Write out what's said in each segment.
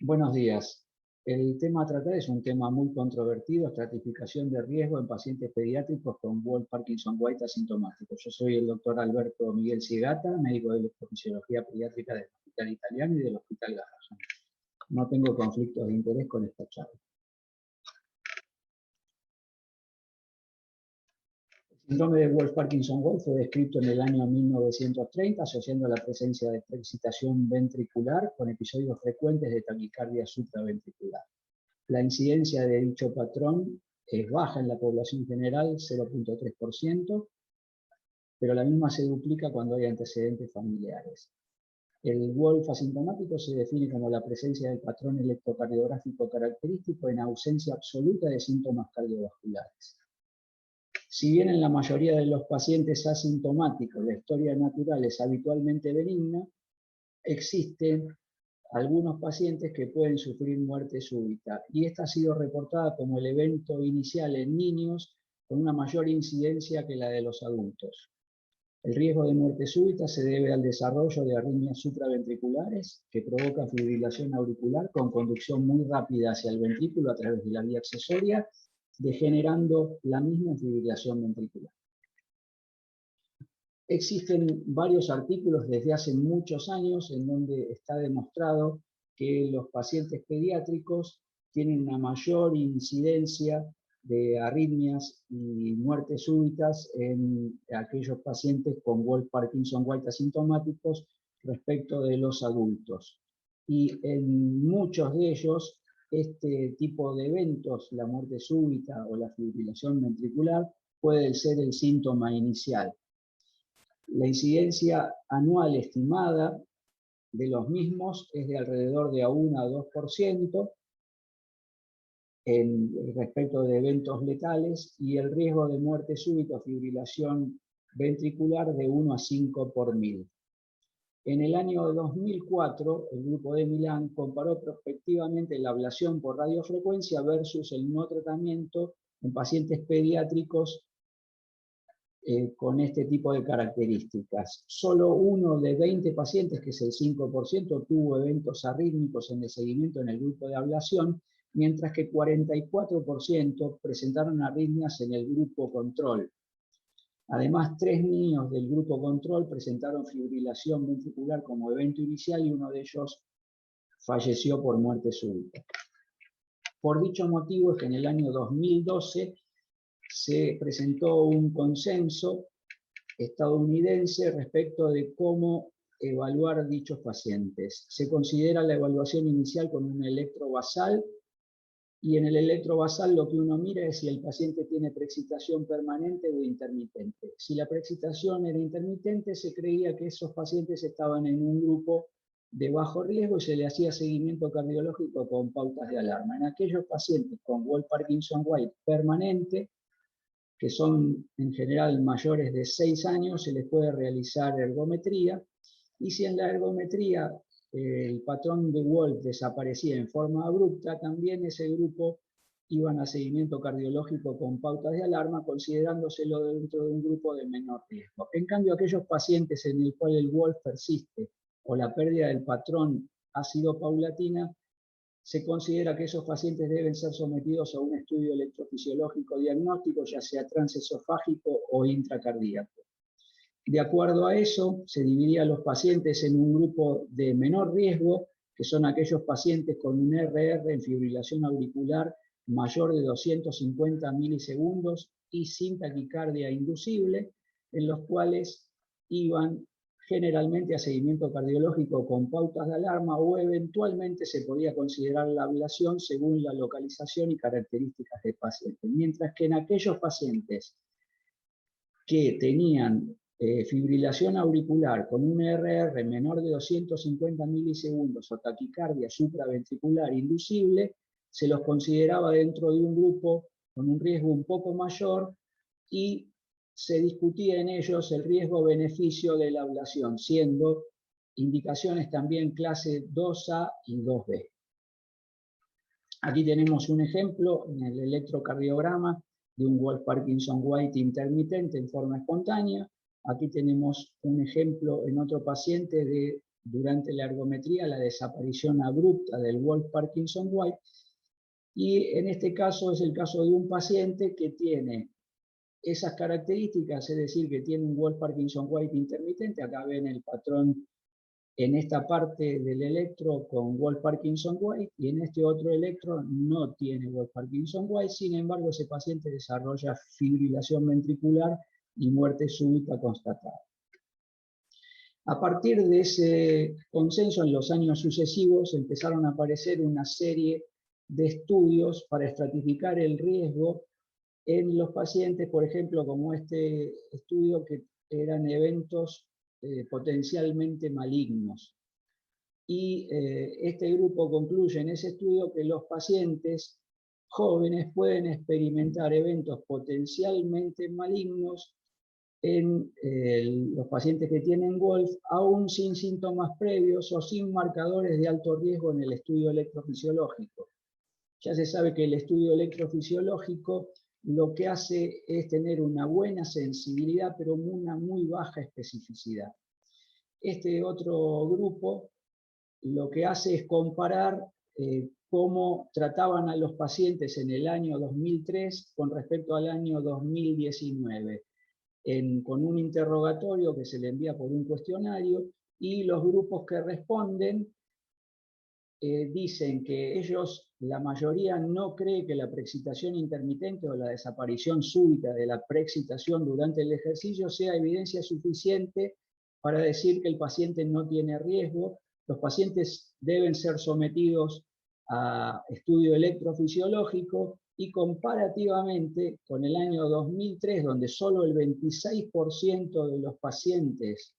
Buenos días. El tema a tratar es un tema muy controvertido, estratificación de riesgo en pacientes pediátricos con Wolff-Parkinson-White asintomático. Yo soy el doctor Alberto Miguel Cigata, médico de electrofisiología pediátrica del Hospital Italiano y del Hospital Garrahan. No tengo conflictos de interés con esta charla. El síndrome de Wolff-Parkinson-White fue descrito en el año 1930 asociando la presencia de excitación ventricular con episodios frecuentes de taquicardia supraventricular. La incidencia de dicho patrón es baja en la población general, 0.3%, pero la misma se duplica cuando hay antecedentes familiares. El Wolff asintomático se define como la presencia del patrón electrocardiográfico característico en ausencia absoluta de síntomas cardiovasculares. Si bien en la mayoría de los pacientes asintomáticos la historia natural es habitualmente benigna, existen algunos pacientes que pueden sufrir muerte súbita, y esta ha sido reportada como el evento inicial en niños con una mayor incidencia que la de los adultos. El riesgo de muerte súbita se debe al desarrollo de arritmias supraventriculares que provocan fibrilación auricular con conducción muy rápida hacia el ventrículo a través de la vía accesoria, degenerando la misma en fibrilación ventricular. Existen varios artículos desde hace muchos años en donde está demostrado que los pacientes pediátricos tienen una mayor incidencia de arritmias y muertes súbitas en aquellos pacientes con Wolff-Parkinson-White asintomáticos respecto de los adultos. Y en muchos de ellos, este tipo de eventos, la muerte súbita o la fibrilación ventricular, puede ser el síntoma inicial. La incidencia anual estimada de los mismos es de alrededor de 1 a 2% respecto de eventos letales, y el riesgo de muerte súbita o fibrilación ventricular de 1 a 5 por 1000. En el año 2004, el grupo de Milán comparó prospectivamente la ablación por radiofrecuencia versus el no tratamiento en pacientes pediátricos con este tipo de características. Solo uno de 20 pacientes, que es el 5%, tuvo eventos arrítmicos en el seguimiento en el grupo de ablación, mientras que 44% presentaron arritmias en el grupo control. Además, 3 niños del grupo control presentaron fibrilación ventricular como evento inicial y uno de ellos falleció por muerte súbita. Por dicho motivo es que en el año 2012 se presentó un consenso estadounidense respecto de cómo evaluar dichos pacientes. Se considera la evaluación inicial con un electrobasal, y en el electrobasal lo que uno mira es si el paciente tiene preexcitación permanente o intermitente. Si la preexcitación era intermitente, se creía que esos pacientes estaban en un grupo de bajo riesgo y se le hacía seguimiento cardiológico con pautas de alarma. En aquellos pacientes con Wolff-Parkinson-White permanente, que son en general mayores de 6 años, se les puede realizar ergometría, y si en la ergometría el patrón de Wolff desaparecía en forma abrupta, también ese grupo iban a seguimiento cardiológico con pautas de alarma, considerándoselo dentro de un grupo de menor riesgo. En cambio, aquellos pacientes en el cual el Wolff persiste o la pérdida del patrón ha sido paulatina, se considera que esos pacientes deben ser sometidos a un estudio electrofisiológico diagnóstico, ya sea transesofágico o intracardíaco. De acuerdo a eso, se dividía a los pacientes en un grupo de menor riesgo, que son aquellos pacientes con un RR en fibrilación auricular mayor de 250 milisegundos y sin taquicardia inducible, en los cuales iban generalmente a seguimiento cardiológico con pautas de alarma, o eventualmente se podía considerar la ablación según la localización y características del paciente. Mientras que en aquellos pacientes que tenían fibrilación auricular con un RR menor de 250 milisegundos o taquicardia supraventricular inducible, se los consideraba dentro de un grupo con un riesgo un poco mayor, y se discutía en ellos el riesgo-beneficio de la ablación, siendo indicaciones también clase 2A y 2B. Aquí tenemos un ejemplo en el electrocardiograma de un Wolff-Parkinson-White intermitente en forma espontánea. Aquí tenemos un ejemplo en otro paciente de durante la ergometría la desaparición abrupta del Wolff-Parkinson-White, y en este caso es el caso de un paciente que tiene esas características, es decir, que tiene un Wolff-Parkinson-White intermitente. Acá ven el patrón en esta parte del electro con Wolff-Parkinson-White, y en este otro electro no tiene Wolff-Parkinson-White. Sin embargo, ese paciente desarrolla fibrilación ventricular y muerte súbita constatada. A partir de ese consenso, en los años sucesivos empezaron a aparecer una serie de estudios para estratificar el riesgo en los pacientes, por ejemplo, como este estudio, que eran eventos potencialmente malignos. Y este grupo concluye en ese estudio que los pacientes jóvenes pueden experimentar eventos potencialmente malignos en los pacientes que tienen Wolff, aún sin síntomas previos o sin marcadores de alto riesgo en el estudio electrofisiológico. Ya se sabe que el estudio electrofisiológico lo que hace es tener una buena sensibilidad, pero una muy baja especificidad. Este otro grupo lo que hace es comparar cómo trataban a los pacientes en el año 2003 con respecto al año 2019. Con un interrogatorio que se le envía por un cuestionario, y los grupos que responden dicen que ellos, la mayoría, no cree que la preexcitación intermitente o la desaparición súbita de la preexcitación durante el ejercicio sea evidencia suficiente para decir que el paciente no tiene riesgo. Los pacientes deben ser sometidos a estudio electrofisiológico, y comparativamente con el año 2003, donde solo el 26% de los pacientes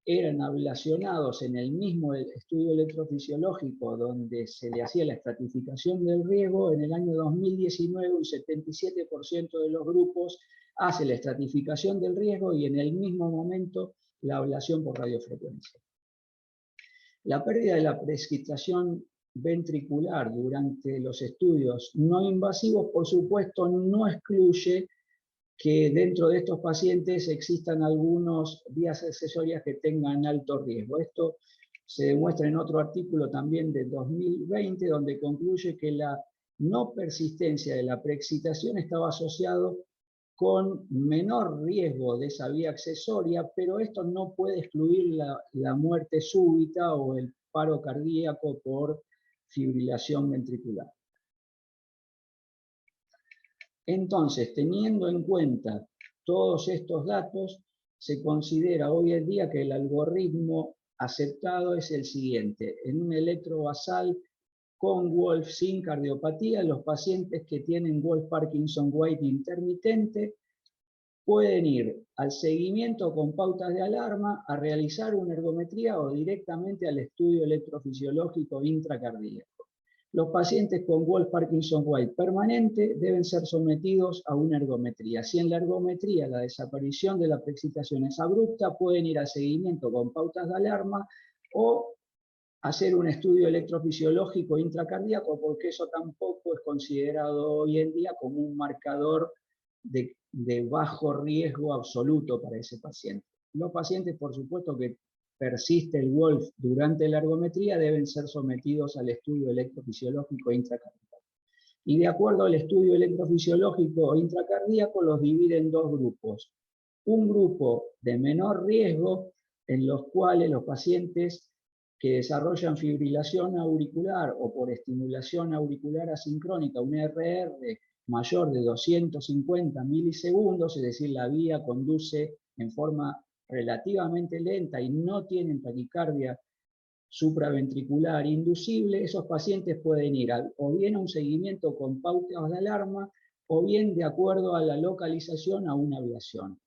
eran ablacionados en el mismo estudio electrofisiológico donde se le hacía la estratificación del riesgo, en el año 2019 un 77% de los grupos hace la estratificación del riesgo y en el mismo momento la ablación por radiofrecuencia. La pérdida de la preexcitación ventricular durante los estudios no invasivos, por supuesto, no excluye que dentro de estos pacientes existan algunas vías accesorias que tengan alto riesgo. Esto se demuestra en otro artículo también de 2020, donde concluye que la no persistencia de la preexcitación estaba asociado con menor riesgo de esa vía accesoria, pero esto no puede excluir la muerte súbita o el paro cardíaco por fibrilación ventricular. Entonces, teniendo en cuenta todos estos datos, se considera hoy en día que el algoritmo aceptado es el siguiente: en un electrobasal con Wolff sin cardiopatía, los pacientes que tienen Wolff-Parkinson-White intermitente pueden ir al seguimiento con pautas de alarma, a realizar una ergometría o directamente al estudio electrofisiológico intracardíaco. Los pacientes con Wolff-Parkinson-White permanente deben ser sometidos a una ergometría. Si en la ergometría la desaparición de la preexcitación es abrupta, pueden ir al seguimiento con pautas de alarma o hacer un estudio electrofisiológico intracardíaco, porque eso tampoco es considerado hoy en día como un marcador de bajo riesgo absoluto para ese paciente. Los pacientes, por supuesto, que persiste el Wolff durante la ergometría deben ser sometidos al estudio electrofisiológico intracardíaco. Y de acuerdo al estudio electrofisiológico intracardíaco los divide en dos grupos. Un grupo de menor riesgo, en los cuales los pacientes que desarrollan fibrilación auricular o por estimulación auricular asincrónica, un RR mayor de 250 milisegundos, es decir, la vía conduce en forma relativamente lenta y no tienen taquicardia supraventricular inducible, esos pacientes pueden ir o bien a un seguimiento con pautas de alarma o bien, de acuerdo a la localización, a una ablación.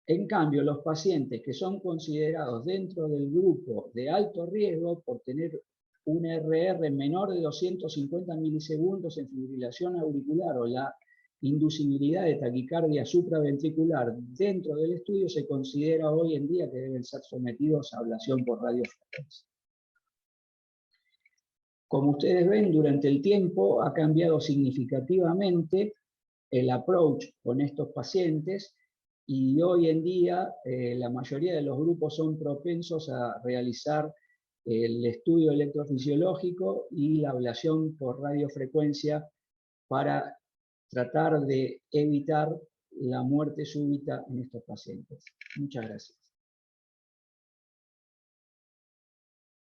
En cambio, los pacientes que son considerados dentro del grupo de alto riesgo por tener un RR menor de 250 milisegundos en fibrilación auricular o la inducibilidad de taquicardia supraventricular dentro del estudio, se considera hoy en día que deben ser sometidos a ablación por radiofrecuencia. Como ustedes ven, durante el tiempo ha cambiado significativamente el approach con estos pacientes, y hoy en día la mayoría de los grupos son propensos a realizar el estudio electrofisiológico y la ablación por radiofrecuencia para tratar de evitar la muerte súbita en estos pacientes. Muchas gracias.